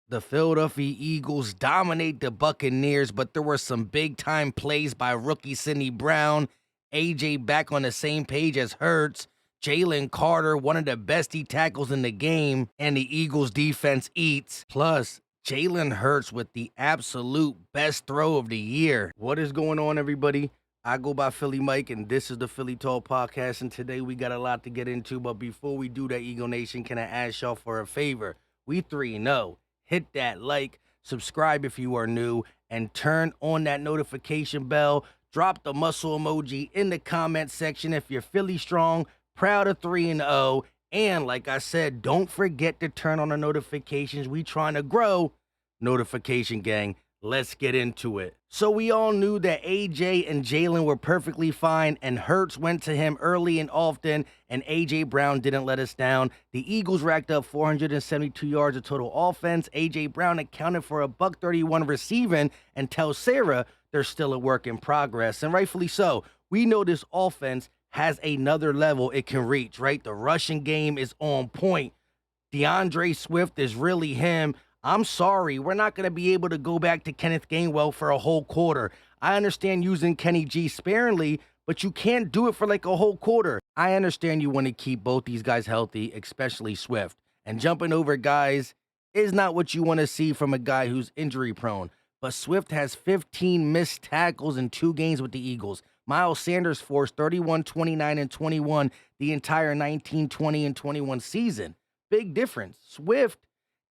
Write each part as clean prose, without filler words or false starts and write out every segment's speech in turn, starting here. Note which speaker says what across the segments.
Speaker 1: The Philadelphia Eagles dominate the Buccaneers, but there were some big-time plays by rookie Sidney Brown, AJ back on the same page as Hurts, Jalen Carter, one of the best D tackles in the game, and the Eagles defense eats. Plus, Jalen Hurts with the absolute best throw of the year. What is going on, everybody? I go by Philly Mike, and this is the Philly Talk Podcast, and today we got a lot to get into, but before we do that, Eagle Nation, can I ask y'all for a favor? We 3-0. Hit that like, subscribe if you are new, and turn on that notification bell. Drop the muscle emoji in the comment section if you're Philly strong, proud of 3-0. And like I said, don't forget to turn on the notifications. We trying to grow. Notification gang. Let's get into it. So we all knew that AJ and Jalen were perfectly fine, and Hurts went to him early and often, and AJ Brown didn't let us down. The Eagles racked up 472 yards of total offense. AJ Brown accounted for a $131 receiving, and tell Sarah they're still a work in progress, and rightfully so. We know this offense has another level it can reach, right? The rushing game is on point. DeAndre Swift is really him. I'm sorry, we're not going to be able to go back to Kenneth Gainwell for a whole quarter. I understand using Kenny G sparingly, but you can't do it for like a whole quarter. I understand you want to keep both these guys healthy, especially Swift. And jumping over guys is not what you want to see from a guy who's injury prone. But Swift has 15 missed tackles in 2 games with the Eagles. Miles Sanders forced 31, 29, and 21 the entire 19, 20, and 21 season. Big difference. Swift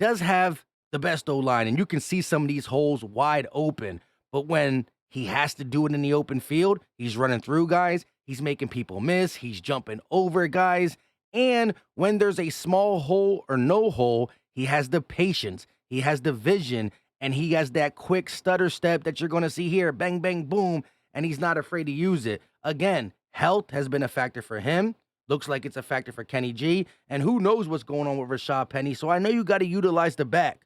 Speaker 1: does have the best O-line, and you can see some of these holes wide open. But when he has to do it in the open field, he's running through guys, he's making people miss, he's jumping over guys, and when there's a small hole or no hole, he has the patience, he has the vision, and he has that quick stutter step that you're going to see here, bang, bang, boom, and he's not afraid to use it. Again, health has been a factor for him. Looks like it's a factor for Kenny G, and who knows what's going on with Rashad Penny, so I know you got to utilize the back.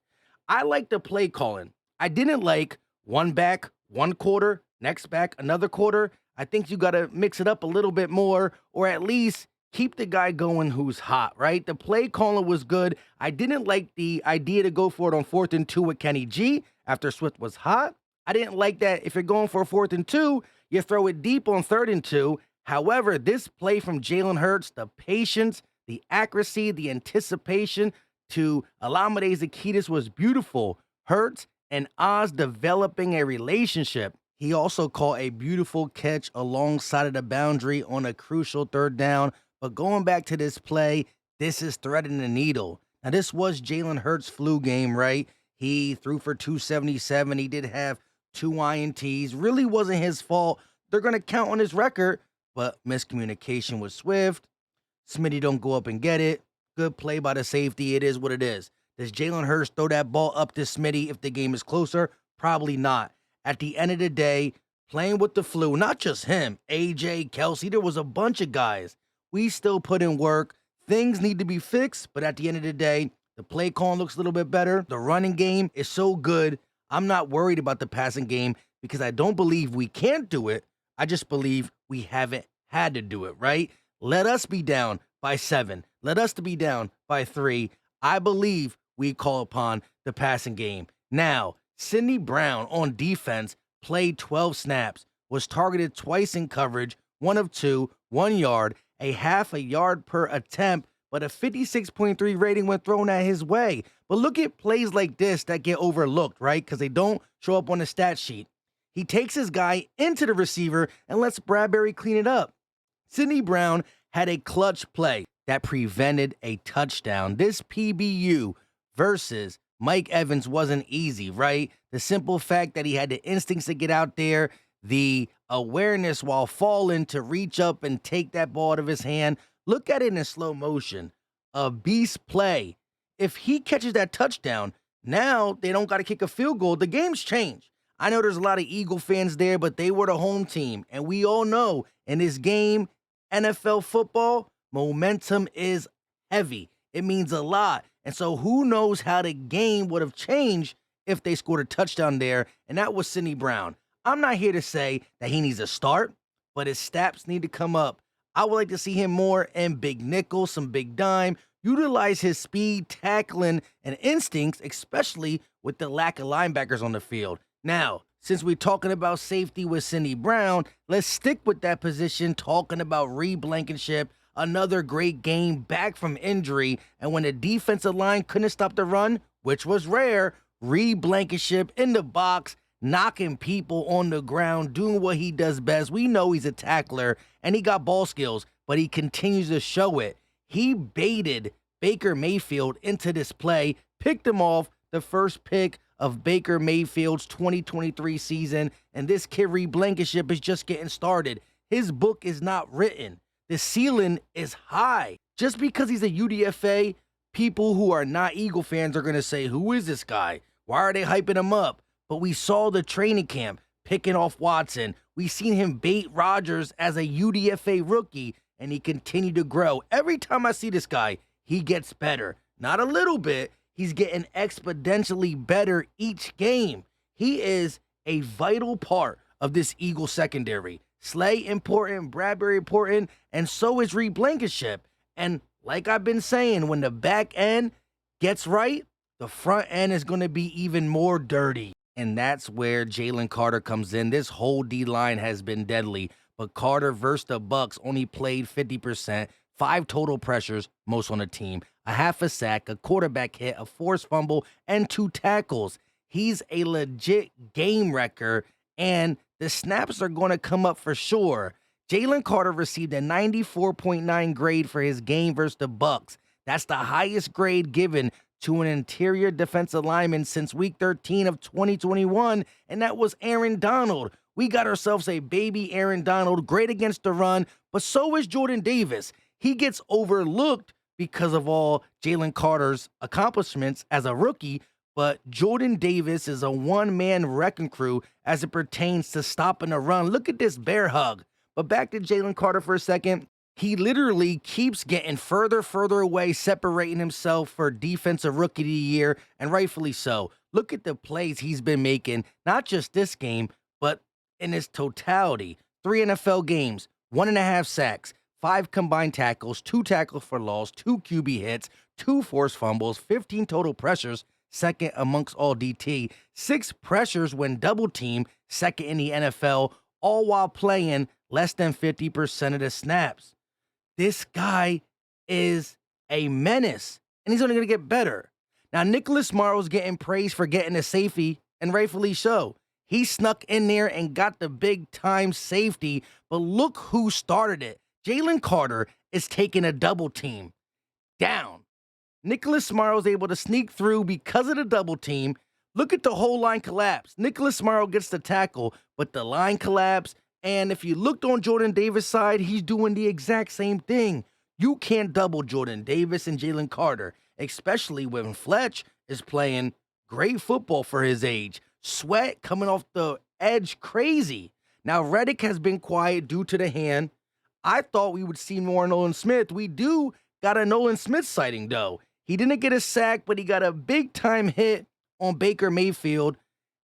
Speaker 1: I like the play calling. I didn't like one back, one quarter, next back, another quarter. I think you got to mix it up a little bit more, or at least keep the guy going who's hot, right? The play calling was good. I didn't like the idea to go for it on 4th and 2 with Kenny G after Swift was hot. I didn't like that if you're going for a 4th and 2, you throw it deep on 3rd and 2. However, this play from Jalen Hurts, the patience, the accuracy, the anticipation to Alameda Zaccheaus was beautiful. Hurts and Oz developing a relationship. He also caught a beautiful catch alongside of the boundary on a crucial 3rd down. But going back to this play, this is threading the needle. Now, this was Jalen Hurts' flu game, right? He threw for 277. He did have 2 INTs. Really wasn't his fault. They're going to count on his record, but miscommunication with Swift. Smitty don't go up and get it. Good play by the safety. It is what it is. Does Jalen Hurts throw that ball up to Smitty if the game is closer? Probably not. At the end of the day, playing with the flu, not just him, AJ, Kelsey, there was a bunch of guys. We still put in work. Things need to be fixed, but at the end of the day, the play calling looks a little bit better. The running game is so good. I'm not worried about the passing game because I don't believe we can't do it. I just believe we haven't had to do it, right? Let us be down by 7. Let us to be down by 3. I believe we call upon the passing game. Now, Sidney Brown on defense played 12 snaps, was targeted twice in coverage, 1 of 2, 1 yard, a half a yard per attempt, but a 56.3 rating when thrown at his way. But look at plays like this that get overlooked, right? Because they don't show up on the stat sheet. He takes his guy into the receiver and lets Bradbury clean it up. Sidney Brown had a clutch play that prevented a touchdown. This PBU versus Mike Evans wasn't easy, right? The simple fact that he had the instincts to get out there, the awareness while falling to reach up and take that ball out of his hand. Look at it in slow motion. A beast play. If he catches that touchdown, now they don't got to kick a field goal. The game's changed. I know there's a lot of Eagle fans there, but they were the home team. And we all know in this game, NFL football, momentum is heavy. It means a lot. And so who knows how the game would have changed if they scored a touchdown there, and that was Sidney Brown. I'm not here to say that he needs a start, but his stats need to come up. I would like to see him more in big nickel, some big dime, utilize his speed, tackling, and instincts, especially with the lack of linebackers on the field. Now, since we're talking about safety with Cindy Brown, let's stick with that position, talking about Blankenship. Another great game back from injury, and when the defensive line couldn't stop the run, which was rare, Blankenship in the box, knocking people on the ground, doing what he does best. We know he's a tackler, and he got ball skills, but he continues to show it. He baited Baker Mayfield into this play, picked him off, the first pick of Baker Mayfield's 2023 season, and this kid Blankenship is just getting started. His book is not written. The ceiling is high. Just because he's a UDFA, people who are not Eagle fans are going to say, who is this guy? Why are they hyping him up? But we saw the training camp picking off Watson. We seen him bait Rodgers as a UDFA rookie, and he continued to grow. Every time I see this guy, he gets better. Not a little bit. He's getting exponentially better each game. He is a vital part of this Eagle secondary. Slay important, Bradbury important, and so is Blankenship. And like I've been saying, when the back end gets right, the front end is going to be even more dirty. And that's where Jalen Carter comes in. This whole D-line has been deadly, but Carter versus the Bucks only played 50%, 5 total pressures, most on the team, a half a sack, a quarterback hit, a forced fumble, and 2 tackles. He's a legit game wrecker, and the snaps are going to come up for sure. Jalen Carter received a 94.9 grade for his game versus the Bucks. That's the highest grade given to an interior defensive lineman since week 13 of 2021, and that was Aaron Donald. We got ourselves a baby Aaron Donald, great against the run, but so is Jordan Davis. He gets overlooked because of all Jalen Carter's accomplishments as a rookie, but Jordan Davis is a one-man wrecking crew as it pertains to stopping the run. Look at this bear hug. But back to Jalen Carter for a second. He literally keeps getting further away, separating himself for Defensive Rookie of the Year, and rightfully so. Look at the plays he's been making, not just this game, but in its totality. 3 NFL games, 1.5 sacks, 5 combined tackles, 2 tackles for loss, 2 QB hits, 2 forced fumbles, 15 total pressures, second amongst all DT, 6 pressures when double teamed, second in the NFL, all while playing less than 50% of the snaps. This guy is a menace, and he's only going to get better. Now, Nicholas Morrow's getting praised for getting a safety, and rightfully so. He snuck in there and got the big-time safety, but look who started it. Jalen Carter is taking a double team down. Nicholas Morrow's able to sneak through because of the double team. Look at the whole line collapse. Nicholas Morrow gets the tackle, but the line collapse. And if you looked on Jordan Davis' side, he's doing the exact same thing. You can't double Jordan Davis and Jalen Carter, especially when Fletch is playing great football for his age. Sweat coming off the edge, crazy. Now, Reddick has been quiet due to the hand. I thought we would see more Nolan Smith. We do got a Nolan Smith sighting, though. He didn't get a sack, but he got a big-time hit on Baker Mayfield,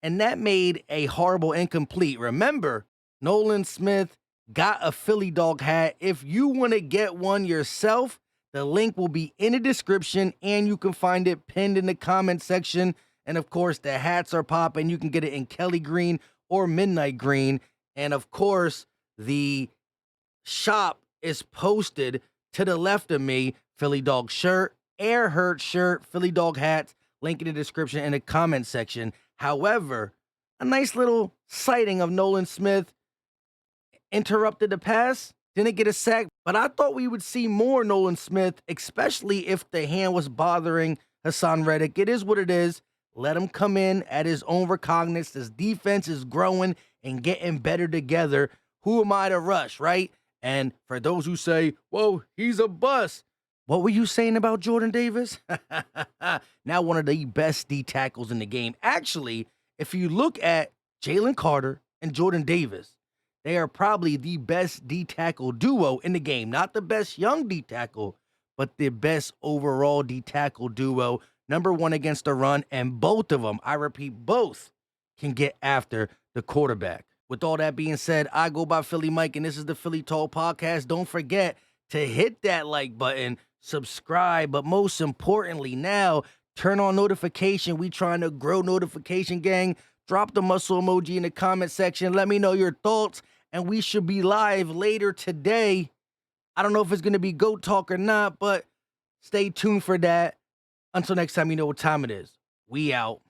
Speaker 1: and that made a horrible incomplete. Remember, Nolan Smith got a Philly dog hat. If you want to get one yourself, the link will be in the description, and you can find it pinned in the comment section. And, of course, the hats are popping. You can get it in Kelly green or midnight green. And, of course, the shop is posted to the left of me. Philly dog shirt, Air Hurt shirt, Philly dog hats, link in the description and the comment section. However, a nice little sighting of Nolan Smith interrupted the pass, didn't get a sack, but I thought we would see more Nolan Smith, especially if the hand was bothering Hassan Reddick. It is what it is. Let him come in at his own recognizance. This defense is growing and getting better together. Who am I to rush, right? And for those who say, whoa, he's a bust. What were you saying about Jordan Davis? Now one of the best D tackles in the game. Actually, if you look at Jalen Carter and Jordan Davis, they are probably the best D tackle duo in the game. Not the best young D tackle, but the best overall D tackle duo. Number 1 against the run, and both of them, I repeat, both can get after the quarterback. With all that being said, I go by Philly Mike, and this is the Philly Talk Podcast. Don't forget to hit that like button subscribe, but most importantly now, turn on notification. We trying to grow notification gang. Drop the muscle emoji in the comment section. Let me know your thoughts, and we should be live later today. I don't know if it's going to be GOAT Talk or not, but stay tuned for that. Until next time, you know what time it is. We out.